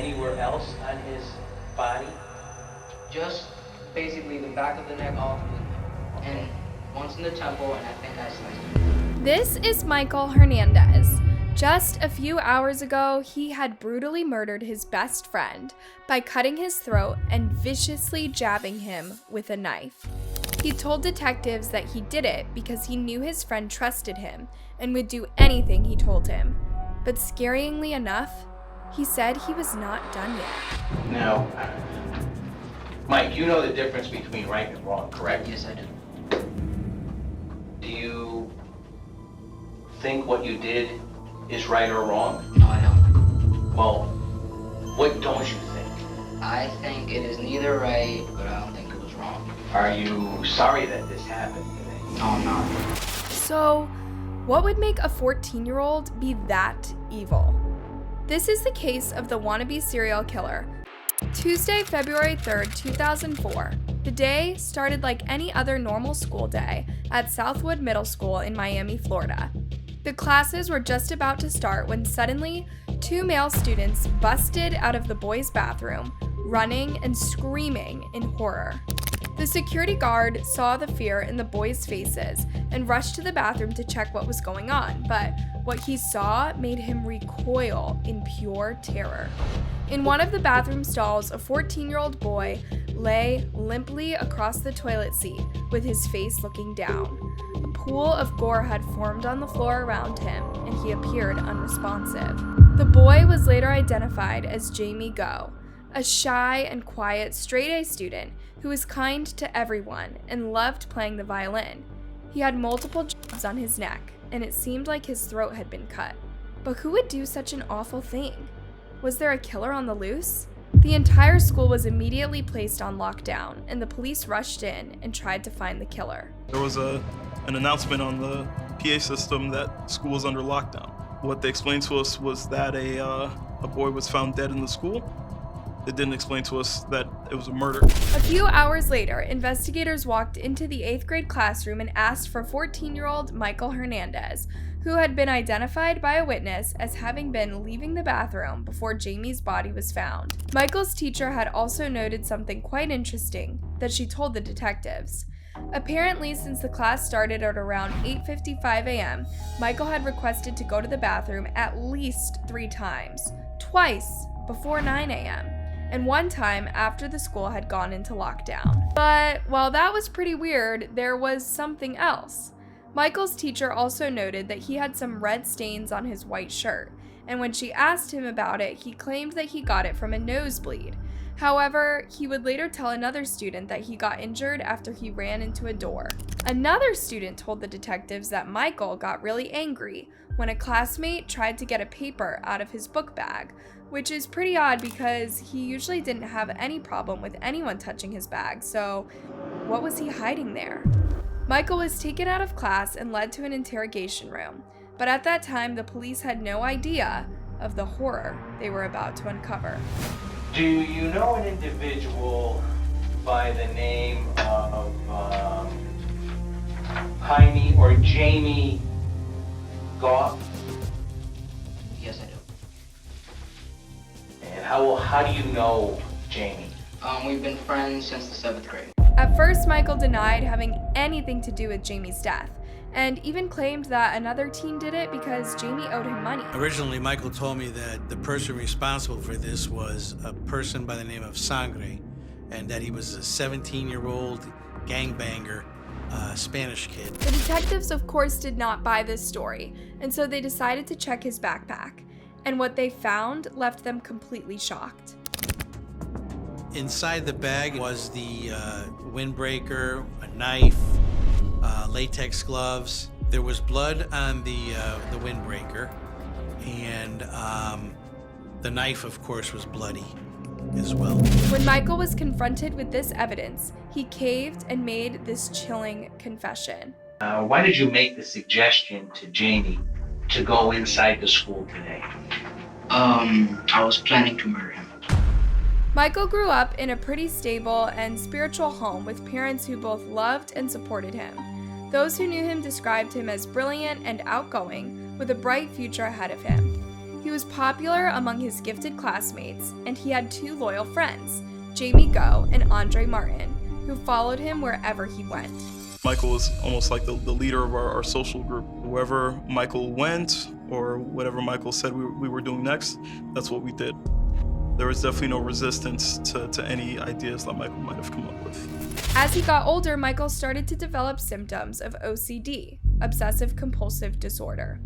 anywhere else on his body? Just basically the back of the neck off, and once in the temple, and I think I sliced him. This is Michael Hernandez. Just a few hours ago, he had brutally murdered his best friend by cutting his throat and viciously jabbing him with a knife. He told detectives that he did it because he knew his friend trusted him and would do anything he told him. But scaringly enough, he said he was not done yet. Now, Mike, you know the difference between right and wrong, correct? Yes, I do. Do you think what you did is right or wrong? No, I don't. Well, what don't you think? I think it is neither right, but I don't think it was wrong. Are you sorry that this happened today? No, I'm not. So, what would make a 14-year-old be that evil? This is the case of the Wannabe serial killer. Tuesday, February 3rd, 2004. The day started like any other normal school day at Southwood Middle School in Miami, Florida. The classes were just about to start when suddenly, two male students busted out of the boys' bathroom, running and screaming in horror. The security guard saw the fear in the boys' faces and rushed to the bathroom to check what was going on, but what he saw made him recoil in pure terror. In one of the bathroom stalls, a 14-year-old boy lay limply across the toilet seat with his face looking down. A pool of gore had formed on the floor around him, and he appeared unresponsive. The boy was later identified as Jamie Go, a shy and quiet straight-A student who was kind to everyone and loved playing the violin. He had multiple jabs on his neck, and it seemed like his throat had been cut. But who would do such an awful thing? Was there a killer on the loose? The entire school was immediately placed on lockdown, and the police rushed in and tried to find the killer. There was an announcement on the PA system that school was under lockdown. What they explained to us was that a boy was found dead in the school. It didn't explain to us that it was a murder. A few hours later, investigators walked into the 8th grade classroom and asked for 14-year-old Michael Hernandez, who had been identified by a witness as having been leaving the bathroom before Jamie's body was found. Michael's teacher had also noted something quite interesting that she told the detectives. Apparently, since the class started at around 8:55 a.m., Michael had requested to go to the bathroom at least 3 times, twice before 9 a.m., and one time after the school had gone into lockdown. But while that was pretty weird, there was something else. Michael's teacher also noted that he had some red stains on his white shirt, and when she asked him about it, he claimed that he got it from a nosebleed. However, he would later tell another student that he got injured after he ran into a door. Another student told the detectives that Michael got really angry when a classmate tried to get a paper out of his book bag, which is pretty odd because he usually didn't have any problem with anyone touching his bag, so what was he hiding there? Michael was taken out of class and led to an interrogation room, but at that time the police had no idea of the horror they were about to uncover. Do you know an individual by the name of Jaime or Jamie Goff? Yes, I do. And how do you know Jamie? We've been friends since the 7th grade. At first, Michael denied having anything to do with Jamie's death, and even claimed that another teen did it because Jamie owed him money. Originally, Michael told me that the person responsible for this was a person by the name of Sangre, and that he was a 17-year-old gangbanger, Spanish kid. The detectives, of course, did not buy this story, and so they decided to check his backpack, and what they found left them completely shocked. Inside the bag was the windbreaker, a knife, latex gloves. There was blood on the windbreaker, and the knife, of course, was bloody as well. When Michael was confronted with this evidence, he caved and made this chilling confession. Why did you make the suggestion to Jamie to go inside the school today? I was planning to murder him. Michael grew up in a pretty stable and spiritual home with parents who both loved and supported him. Those who knew him described him as brilliant and outgoing, with a bright future ahead of him. He was popular among his gifted classmates, and he had two loyal friends, Jamie Go and Andre Martin, who followed him wherever he went. Michael was almost like the leader of our social group. Wherever Michael went, or whatever Michael said we were doing next, that's what we did. There was definitely no resistance to any ideas that Michael might have come up with. As he got older, Michael started to develop symptoms of OCD, obsessive compulsive disorder,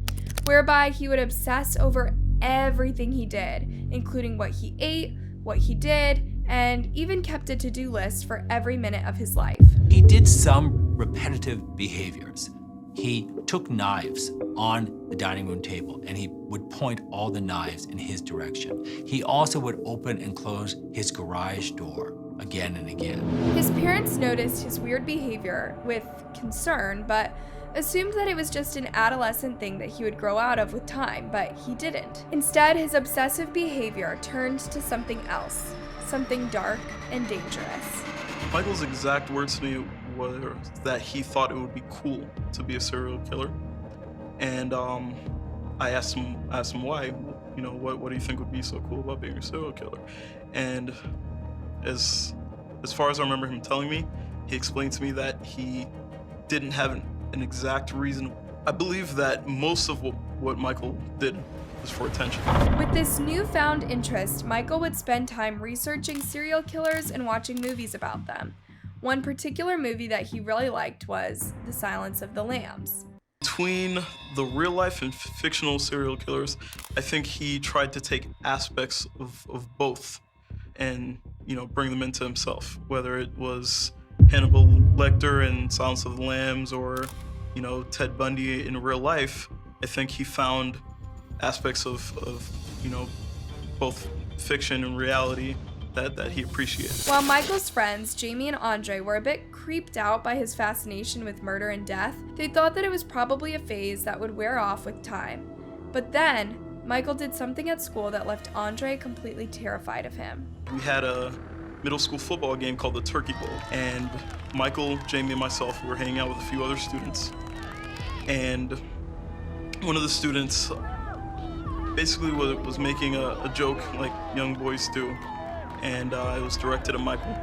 whereby he would obsess over everything he did, including what he ate, what he did, and even kept a to-do list for every minute of his life. He did some repetitive behaviors. He took knives on the dining room table and he would point all the knives in his direction. He also would open and close his garage door again and again. His parents noticed his weird behavior with concern, but assumed that it was just an adolescent thing that he would grow out of with time, but he didn't. Instead, his obsessive behavior turned to something else, something dark and dangerous. Michael's exact words to me were that he thought it would be cool to be a serial killer. And I asked him why, what do you think would be so cool about being a serial killer? And as far as I remember him telling me, he explained to me that he didn't have an exact reason. I believe that most of what Michael did was for attention. With this newfound interest, Michael would spend time researching serial killers and watching movies about them. One particular movie that he really liked was The Silence of the Lambs. Between the real life and fictional serial killers, I think he tried to take aspects of both and, bring them into himself, whether it was Hannibal Lecter in Silence of the Lambs or, Ted Bundy in real life. I think he found aspects of both fiction and reality that he appreciated. While Michael's friends, Jamie and Andre, were a bit creeped out by his fascination with murder and death, they thought that it was probably a phase that would wear off with time. But then, Michael did something at school that left Andre completely terrified of him. We had a middle school football game called the Turkey Bowl, and Michael, Jamie, and myself were hanging out with a few other students. And one of the students basically was making a joke like young boys do, and it was directed at Michael.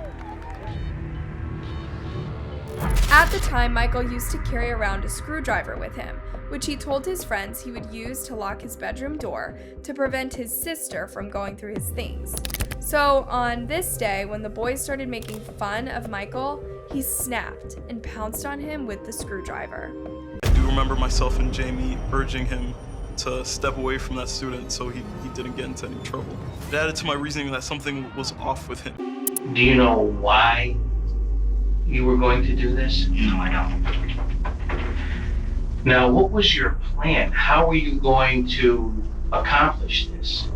At the time, Michael used to carry around a screwdriver with him, which he told his friends he would use to lock his bedroom door to prevent his sister from going through his things. So on this day, when the boys started making fun of Michael, he snapped and pounced on him with the screwdriver. I do remember myself and Jamie urging him to step away from that student so he didn't get into any trouble. It added to my reasoning that something was off with him. Do you know why you were going to do this? No, I don't. Now, what was your plan? How were you going to accomplish this?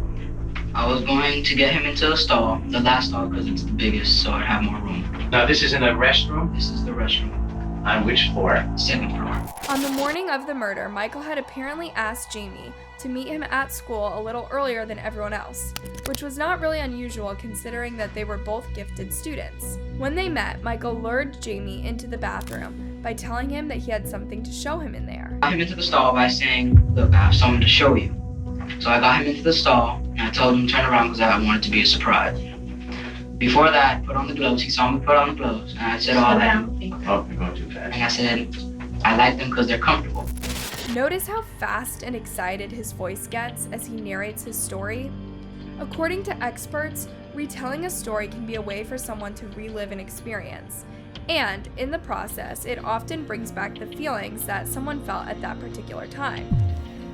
I was going to get him into the stall, the last stall, because it's the biggest, so I'd have more room. Now, this is in a restroom? This is the restroom, On which floor? second floor. On the morning of the murder, Michael had apparently asked Jamie to meet him at school a little earlier than everyone else, which was not really unusual considering that they were both gifted students. When they met, Michael lured Jamie into the bathroom by telling him that he had something to show him in there. I got him into the stall by saying, "Look, I have something to show you." So I got him into the stall, and I told him to turn around because I wanted it to be a surprise. Before that, I put on the gloves. He saw me put on the gloves, and I said, "Oh, that." Oh, you're going too fast. And I said, "I like them because they're comfortable." Notice how fast and excited his voice gets as he narrates his story? According to experts, retelling a story can be a way for someone to relive an experience. And in the process, it often brings back the feelings that someone felt at that particular time.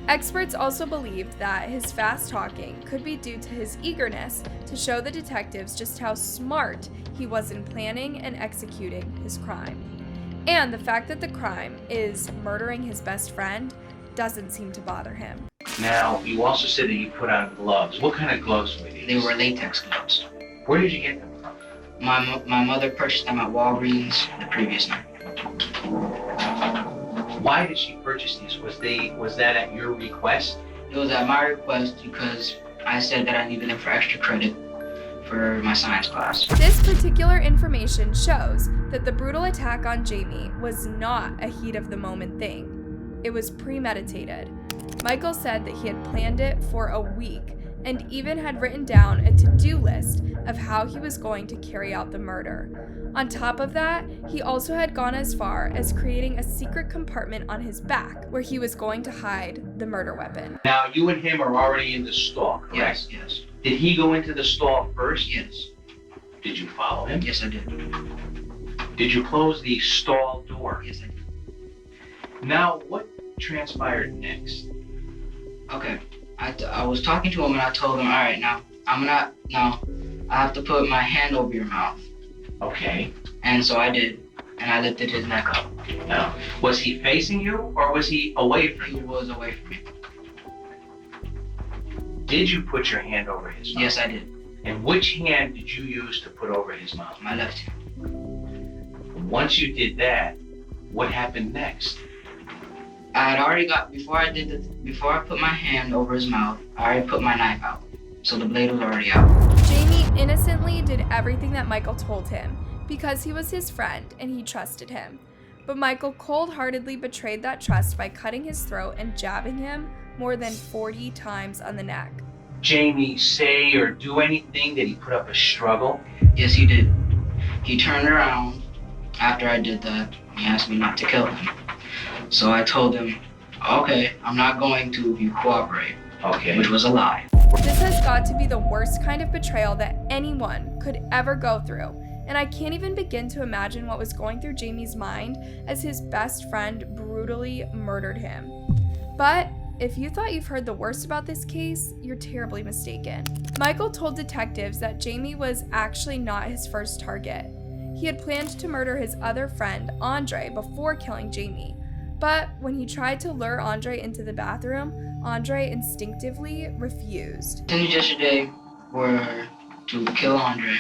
Experts also believed that his fast talking could be due to his eagerness to show the detectives just how smart he was in planning and executing his crime. And the fact that the crime is murdering his best friend doesn't seem to bother him. Now, you also said that you put on gloves. What kind of gloves were these? They were latex gloves. Where did you get them from? My mother purchased them at Walgreens the previous night. Why did she purchase these? Was that at your request? It was at my request because I said that I needed them for extra credit for my science class. This particular information shows that the brutal attack on Jamie was not a heat of the moment thing. It was premeditated. Michael said that he had planned it for a week and even had written down a to-do list of how he was going to carry out the murder. On top of that, he also had gone as far as creating a secret compartment on his back where he was going to hide the murder weapon. Now, you and him are already in the stall, correct? Yes. Did he go into the stall first? Yes. Did you follow him? Yes, I did. Did you close the stall door? Yes, I did. Now, what transpired next? Okay. I was talking to him and I told him, all right, now I have to put my hand over your mouth. Okay. And so I did, and I lifted his neck up. Now, was he facing you or was he away from He you? was away from me. Did you put your hand over his mouth? Yes, I did. And which hand did you use to put over his mouth? My left hand. Once you did that, what happened next? I had already before I put my hand over his mouth, I already put my knife out. So the blade was already out. Jamie innocently did everything that Michael told him because he was his friend and he trusted him. But Michael cold-heartedly betrayed that trust by cutting his throat and jabbing him more than 40 times on the neck. Jamie say or do anything? Did he put up a struggle? Yes, he did. He turned around after I did that. He asked me not to kill him. So I told him, okay, I'm not going to if you cooperate. Okay. Which was a lie. This has got to be the worst kind of betrayal that anyone could ever go through, and I can't even begin to imagine what was going through Jamie's mind as his best friend brutally murdered him. But if you thought you've heard the worst about this case, you're terribly mistaken. Michael told detectives that Jamie was actually not his first target. He had planned to murder his other friend, Andre, before killing Jamie. But when he tried to lure Andre into the bathroom, Andre instinctively refused. Intentions yesterday were to kill Andre.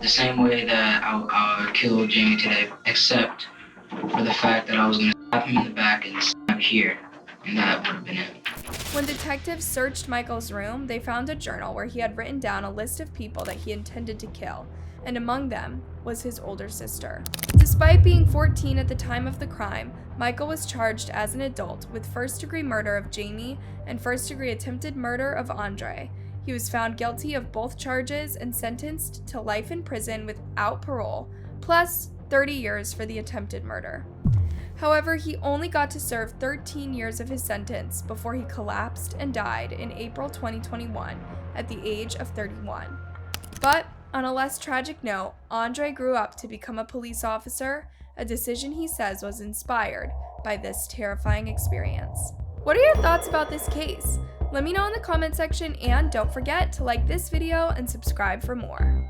The same way that I killed Jamie today, except for the fact that I was going to stab him in the back and stab here, and that would have been it. When detectives searched Michael's room, they found a journal where he had written down a list of people that he intended to kill, and among them was his older sister. Despite being 14 at the time of the crime, Michael was charged as an adult with first-degree murder of Jamie and first-degree attempted murder of Andre. He was found guilty of both charges and sentenced to life in prison without parole, plus 30 years for the attempted murder. However, he only got to serve 13 years of his sentence before he collapsed and died in April 2021 at the age of 31. But on a less tragic note, Andre grew up to become a police officer, a decision he says was inspired by this terrifying experience. What are your thoughts about this case? Let me know in the comment section, and don't forget to like this video and subscribe for more.